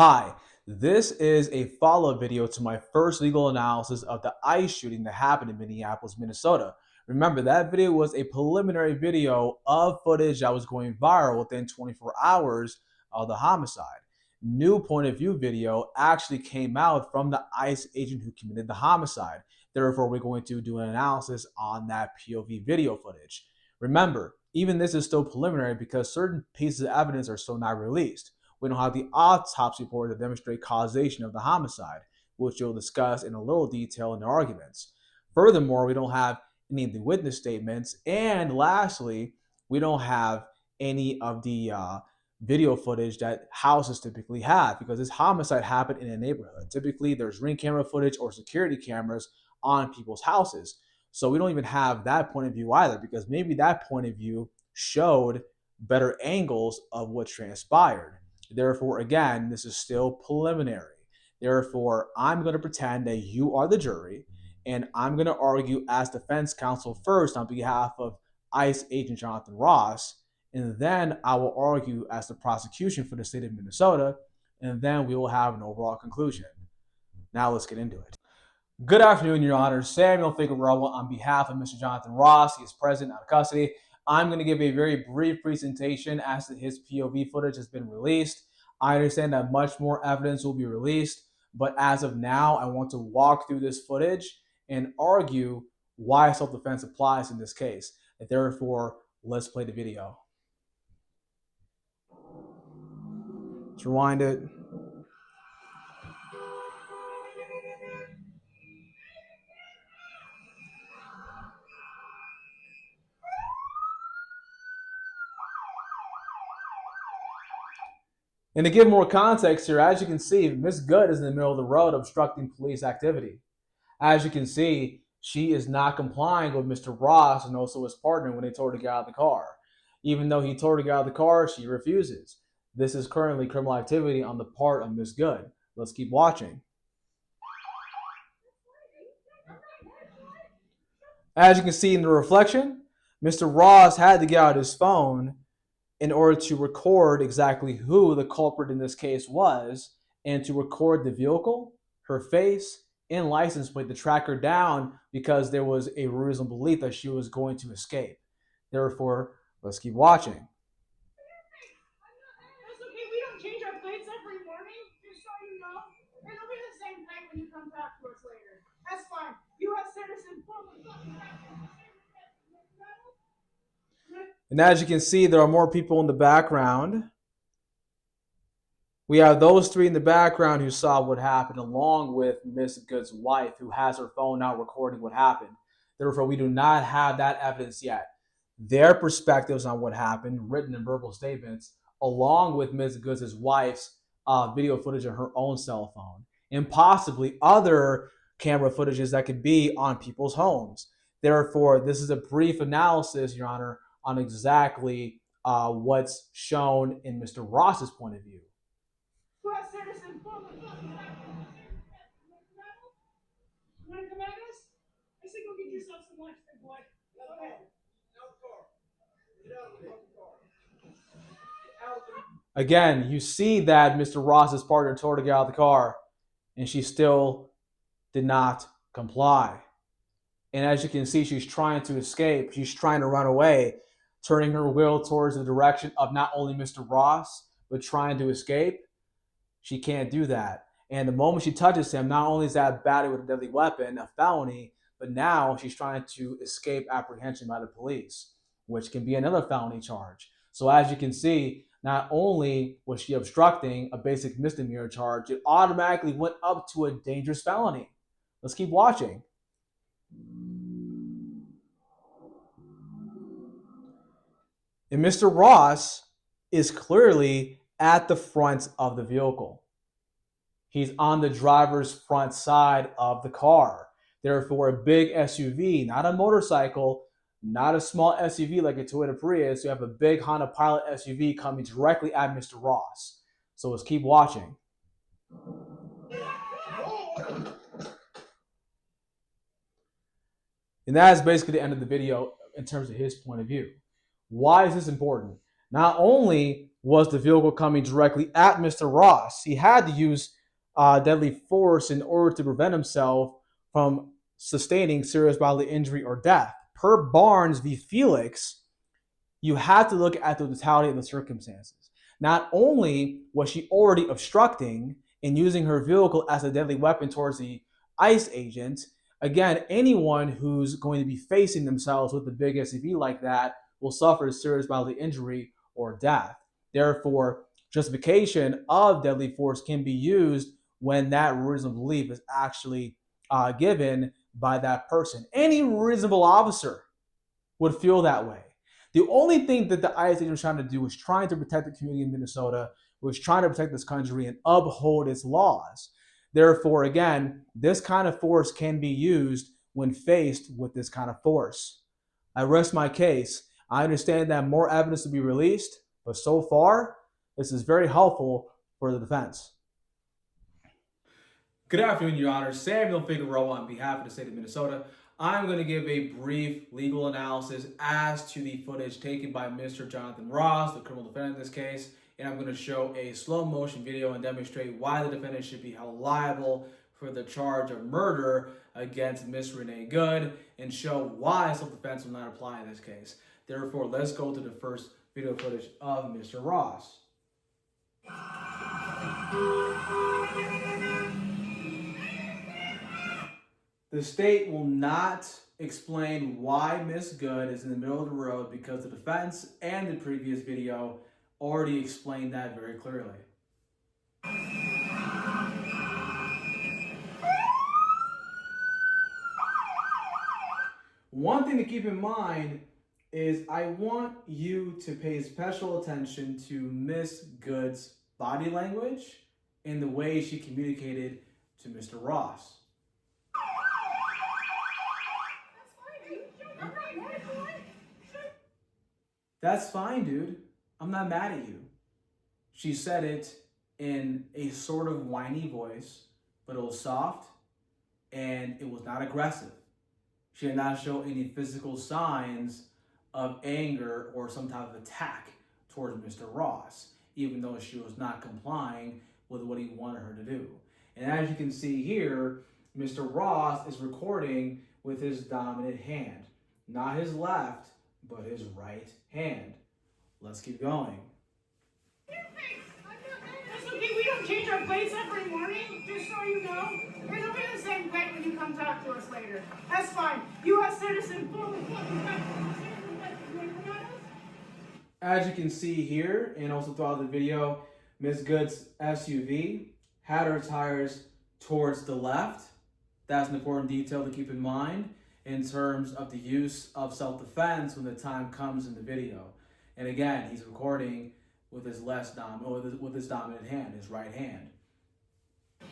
Hi, this is a follow-up video to my first legal analysis of the ICE shooting that happened in Minneapolis, Minnesota. Remember, that video was a preliminary video of footage that was going viral within 24 hours of the homicide. New point of view video actually came out from the ICE agent who committed the homicide. Therefore, we're going to do an analysis on that POV video footage. Remember, even this is still preliminary because certain pieces of evidence are still not released. We don't have the autopsy report to demonstrate causation of the homicide, which you'll discuss in a little detail in the arguments. Furthermore, we don't have any of the witness statements. And lastly, we don't have any of the video footage that houses typically have because this homicide happened in a neighborhood. Typically, there's ring camera footage or security cameras on people's houses. So we don't even have that point of view either because maybe that point of view showed better angles of what transpired. Therefore, again, this is still preliminary. Therefore, I'm going to pretend that you are the jury, and I'm going to argue as defense counsel first on behalf of ICE agent Jonathan Ross, and then I will argue as the prosecution for the state of Minnesota, and then we will have an overall conclusion. Now let's get into it. Good afternoon, Your Honor. Samuel Figueroa on behalf of Mr. Jonathan Ross. He is present out of custody. I'm going to give a very brief presentation as to his POV footage has been released. I understand that much more evidence will be released, but as of now, I want to walk through this footage and argue why self-defense applies in this case. And therefore, let's play the video. Let's rewind it. And to give more context here, as you can see, Miss Good is in the middle of the road obstructing police activity. As you can see, she is not complying with Mr. Ross and also his partner when they told her to get out of the car. Even though he told her to get out of the car, she refuses. This is currently criminal activity on the part of Miss Good. Let's keep watching. As you can see in the reflection, Mr. Ross had to get out his phone in order to record exactly who the culprit in this case was and to record the vehicle, her face, and license plate to track her down because there was a reasonable belief that she was going to escape. Therefore, let's keep watching. That's okay. We don't change our plates every morning, just so you know. And it'll be the same plate when you come talk to us later. That's fine. U.S. citizen. And as you can see, there are more people in the background. We have those three in the background who saw what happened, along with Miss Good's wife, who has her phone out recording what happened. Therefore, we do not have that evidence yet. Their perspectives on what happened, written in verbal statements, along with Miss Good's wife's video footage on her own cell phone, and possibly other camera footages that could be on people's homes. Therefore, this is a brief analysis, Your Honor, on exactly what's shown in Mr. Ross's point of view. U.S. citizen. You want to come at us? I say go get yourself some lunch, big boy. Go ahead. Again, you see that Mr. Ross's partner told her to get out of the car, and she still did not comply. And as you can see, she's trying to escape. She's trying to run away, turning her wheel towards the direction of not only Mr. Ross, but trying to escape. She can't do that. And the moment she touches him, not only is that battery with a deadly weapon, a felony, but now she's trying to escape apprehension by the police, which can be another felony charge. So as you can see, not only was she obstructing a basic misdemeanor charge, it automatically went up to a dangerous felony. Let's keep watching. And Mr. Ross is clearly at the front of the vehicle. He's on the driver's front side of the car. Therefore, a big SUV, not a motorcycle, not a small SUV like a Toyota Prius. You have a big Honda Pilot SUV coming directly at Mr. Ross. So let's keep watching. And that is basically the end of the video in terms of his point of view. Why is this important? Not only was the vehicle coming directly at Mr. Ross. He had to use deadly force in order to prevent himself from sustaining serious bodily injury or death. Per Barnes v. Felix, you have to look at the totality of the circumstances. Not only was she already obstructing and using her vehicle as a deadly weapon towards the ICE agent, again, anyone who's going to be facing themselves with the big SUV like that will suffer serious bodily injury or death. Therefore, justification of deadly force can be used when that reasonable belief is actually given by that person. Any reasonable officer would feel that way. The only thing that the ICE agent was trying to do was trying to protect the community in Minnesota, was trying to protect this country and uphold its laws. Therefore, again, this kind of force can be used when faced with this kind of force. I rest my case. I understand that more evidence to be released, but so far, this is very helpful for the defense. Good afternoon, Your Honor. Samuel Figueroa on behalf of the state of Minnesota. I'm going to give a brief legal analysis as to the footage taken by Mr. Jonathan Ross, the criminal defendant in this case, and I'm going to show a slow motion video and demonstrate why the defendant should be held liable for the charge of murder against Miss Renee Good and show why self-defense will not apply in this case. Therefore, let's go to the first video footage of Mr. Ross. The state will not explain why Miss Good is in the middle of the road because the defense and the previous video already explained that very clearly. One thing to keep in mind is I want you to pay special attention to Miss Good's body language and the way she communicated to Mr. Ross. That's fine, dude. I'm not mad at you. She said it in a sort of whiny voice, but it was soft and it was not aggressive. She did not show any physical signs of anger or some type of attack towards Mr. Ross, even though she was not complying with what he wanted her to do. And as you can see here, Mr. Ross is recording with his dominant hand, not his left, but his right hand. Let's keep going. That's okay, we don't change our plates every morning, just so you know. It'll be the same plate when you come talk to us later. That's fine. U.S. citizen, As you can see here, and also throughout the video, Ms. Good's SUV had her tires towards the left. That's an important detail to keep in mind in terms of the use of self-defense when the time comes in the video. And again, he's recording with his with his dominant hand, his right hand.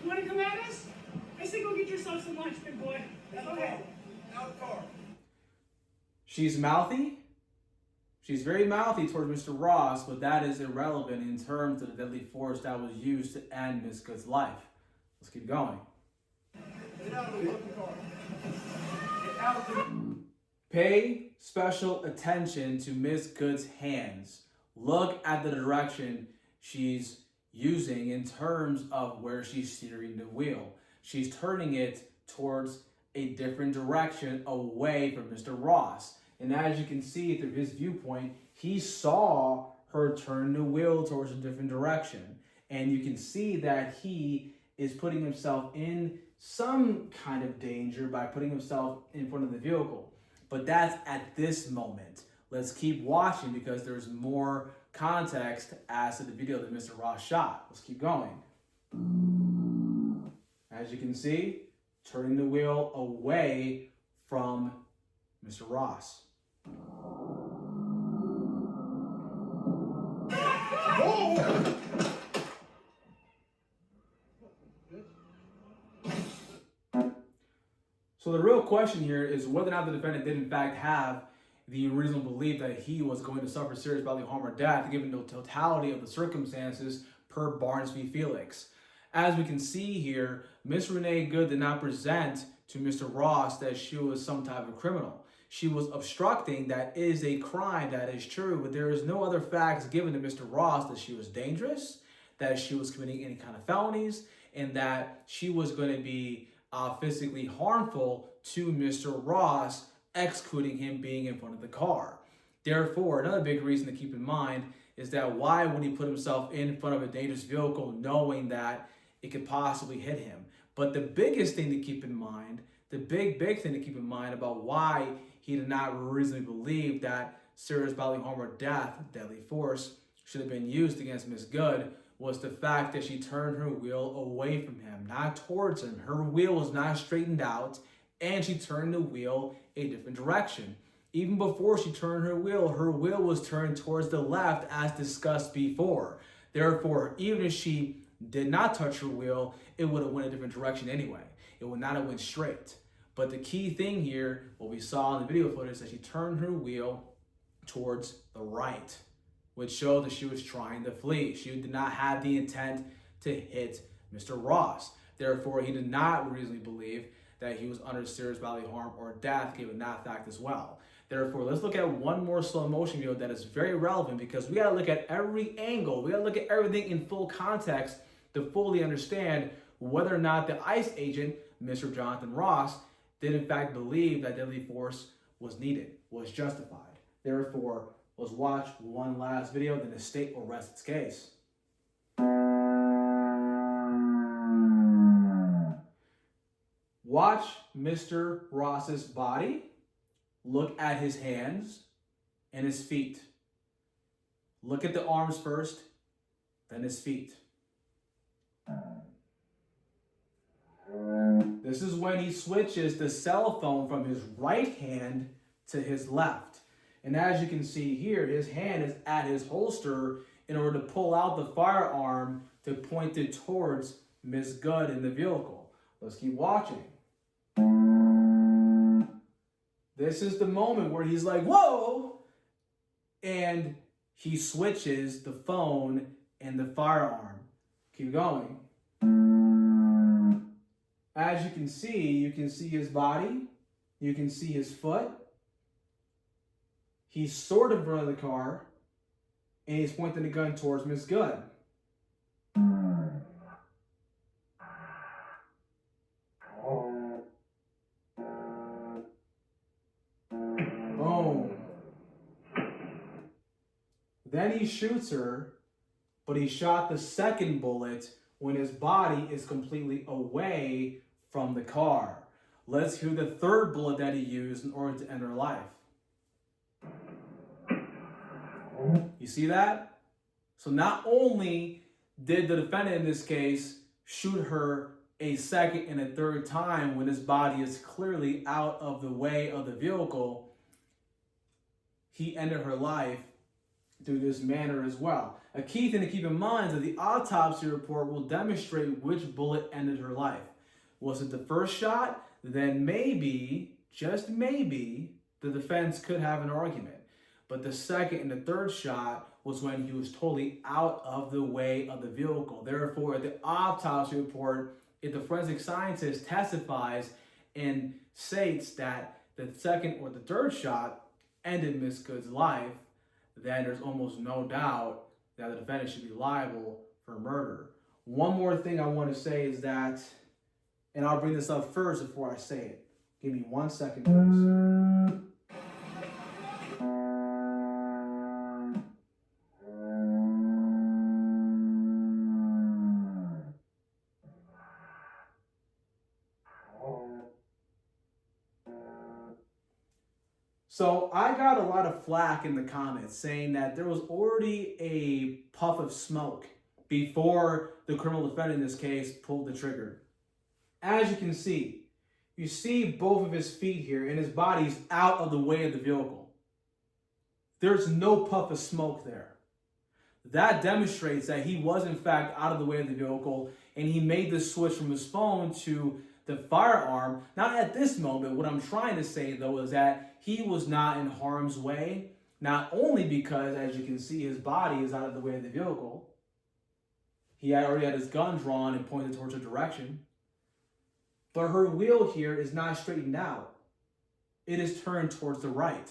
You want to come at us? I say go get yourself some lunch, big boy. Okay. Out the car. She's mouthy. She's very mouthy towards Mr. Ross, but that is irrelevant in terms of the deadly force that was used to end Miss Good's life. Let's keep going. Get out of the car. Pay special attention to Miss Good's hands. Look at the direction she's using in terms of where she's steering the wheel. She's turning it towards a different direction away from Mr. Ross. And as you can see through his viewpoint, he saw her turn the wheel towards a different direction. And you can see that he is putting himself in some kind of danger by putting himself in front of the vehicle. But that's at this moment. Let's keep watching because there's more context as to the video that Mr. Ross shot. Let's keep going. As you can see, turning the wheel away from Mr. Ross. So the real question here is whether or not the defendant did in fact have the reasonable belief that he was going to suffer serious bodily harm or death given the totality of the circumstances per Barnes v. Felix. As we can see here, Miss Renee Good did not present to Mr. Ross that she was some type of criminal. she was obstructing, that is a crime, that is true, but there is no other facts given to Mr. Ross that she was dangerous, that she was committing any kind of felonies, and that she was going to be physically harmful to Mr. Ross, excluding him being in front of the car. Therefore, another big reason to keep in mind is that why would he put himself in front of a dangerous vehicle knowing that it could possibly hit him? But the biggest thing to keep in mind, the big thing to keep in mind about why he did not reasonably believe that serious bodily harm or death, deadly force, should have been used against Miss Good was the fact that she turned her wheel away from him, not towards him. Her wheel was not straightened out, and she turned the wheel a different direction. Even before she turned her wheel was turned towards the left as discussed before. Therefore, even if she did not touch her wheel, it would have went a different direction anyway. It would not have went straight. But the key thing here, what we saw in the video footage, is that she turned her wheel towards the right, which showed that she was trying to flee. She did not have the intent to hit Mr. Ross. Therefore, he did not reasonably believe that he was under serious bodily harm or death, given that fact as well. Therefore, let's look at one more slow motion video that is very relevant, because we got to look at every angle. We got to look at everything in full context to fully understand whether or not the ICE agent, Mr. Jonathan Ross, did in fact believe that deadly force was needed, was justified. Therefore, let's watch one last video, then the state will rest its case. Watch Mr. Ross's body. Look at his hands and his feet. Look at the arms first, then his feet. This is when he switches the cell phone from his right hand to his left. And as you can see here, his hand is at his holster in order to pull out the firearm to point it towards Ms. Good in the vehicle. Let's keep watching. This is the moment where he's like, whoa! And he switches the phone and the firearm. Keep going. As you can see his body. You can see his foot. He's sort of in front of the car. And he's pointing the gun towards Miss Good. Boom. Then he shoots her, but he shot the second bullet when his body is completely away from the car. Let's hear the third bullet that he used in order to end her life. You see that? So not only did the defendant in this case shoot her a second and a third time when his body is clearly out of the way of the vehicle, he ended her life through this manner as well. A key thing to keep in mind is that the autopsy report will demonstrate which bullet ended her life. Was it the first shot? Then maybe, just maybe, the defense could have an argument. But the second and the third shot was when he was totally out of the way of the vehicle. Therefore, the autopsy report, if the forensic scientist testifies and states that the second or the third shot ended Miss Good's life, then there's almost no doubt that the defendant should be liable for murder. One more thing I want to say is that, and I'll bring this up first before I say it. Give me 1 second, please. So I got a lot of flack in the comments saying that there was already a puff of smoke before the criminal defendant in this case pulled the trigger. As you can see, you see both of his feet here and his body's out of the way of the vehicle. There's no puff of smoke there. That demonstrates that he was in fact out of the way of the vehicle and he made the switch from his phone to the firearm. Not at this moment. What I'm trying to say though is that he was not in harm's way, not only because, as you can see, his body is out of the way of the vehicle. He had already had his gun drawn and pointed towards a direction. But her wheel here is not straightened out. it is turned towards the right.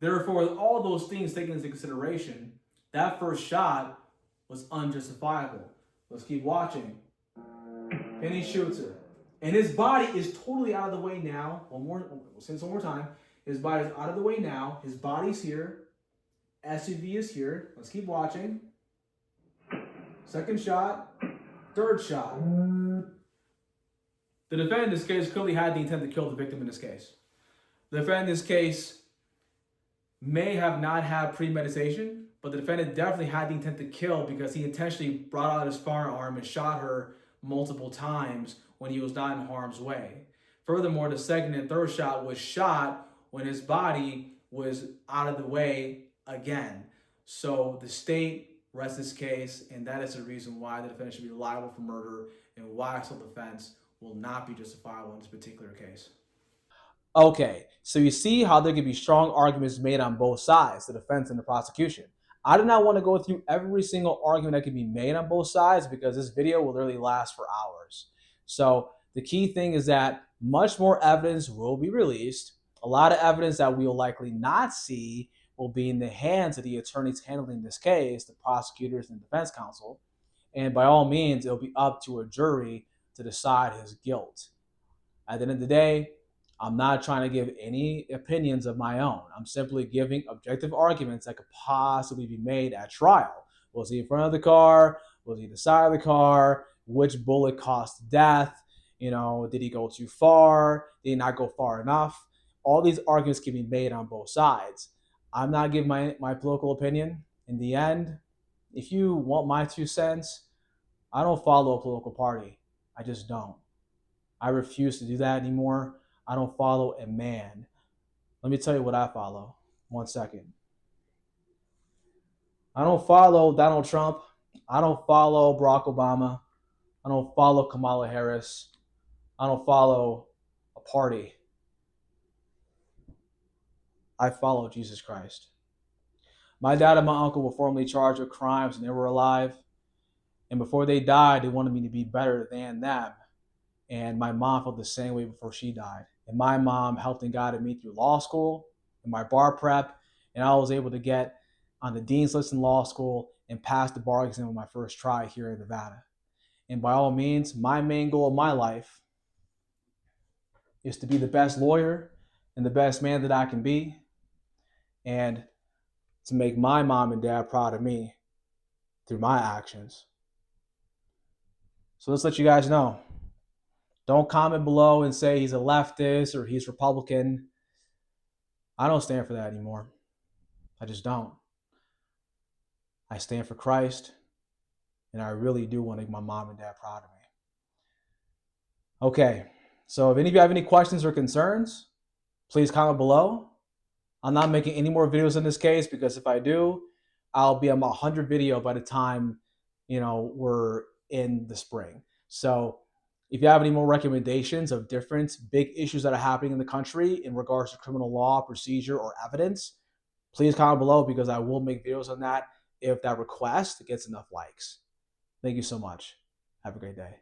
Therefore, with all those things taken into consideration, that first shot was unjustifiable. Let's keep watching. And he shoots her. And his body is totally out of the way now. We'll say this one more time. His body is out of the way now. His body's here. SUV is here. Let's keep watching. Second shot. Third shot. The defendant in this case clearly had the intent to kill the victim in this case. The defendant in this case may have not had premeditation, but the defendant definitely had the intent to kill because he intentionally brought out his firearm and shot her multiple times when he was not in harm's way. Furthermore, the second and third shot was shot when his body was out of the way again. So the state rests this case, and that is the reason why the defendant should be liable for murder and why self-defense will not be justifiable in this particular case. Okay, so you see how there can be strong arguments made on both sides, the defense and the prosecution. I do not want to go through every single argument that can be made on both sides because this video will literally last for hours. So the key thing is that much more evidence will be released. A lot of evidence that we will likely not see will be in the hands of the attorneys handling this case, the prosecutors and defense counsel. And by all means, it'll be up to a jury to decide his guilt. At the end of the day, I'm not trying to give any opinions of my own. I'm simply giving objective arguments that could possibly be made at trial. Was he in front of the car? Was he in the side of the car? Which bullet caused death? Did he go too far? Did he not go far enough? All these arguments can be made on both sides. I'm not giving my political opinion. In the end, if you want my 2 cents, I don't follow a political party. I just don't. I refuse to do that anymore. I don't follow a man. Let me tell you what I follow. 1 second. I don't follow Donald Trump. I don't follow Barack Obama. I don't follow Kamala Harris. I don't follow a party. I follow Jesus Christ. My dad and my uncle were formerly charged with crimes when they were alive. And before they died, they wanted me to be better than them. And my mom felt the same way before she died. And my mom helped and guided me through law school and my bar prep. And I was able to get on the dean's list in law school and pass the bar exam on my first try here in Nevada. And by all means, my main goal of my life is to be the best lawyer and the best man that I can be, and to make my mom and dad proud of me through my actions. So let's let you guys know. Don't comment below and say he's a leftist or he's Republican. I don't stand for that anymore. I just don't. I stand for Christ, and I really do want to make my mom and dad proud of me. Okay, so if any of you have any questions or concerns, please comment below. I'm not making any more videos in this case because if I do, I'll be on 100 video by the time, we're in the spring. So if you have any more recommendations of different big issues that are happening in the country in regards to criminal law, procedure, or evidence, please comment below because I will make videos on that if that request gets enough likes. Thank you so much. Have a great day.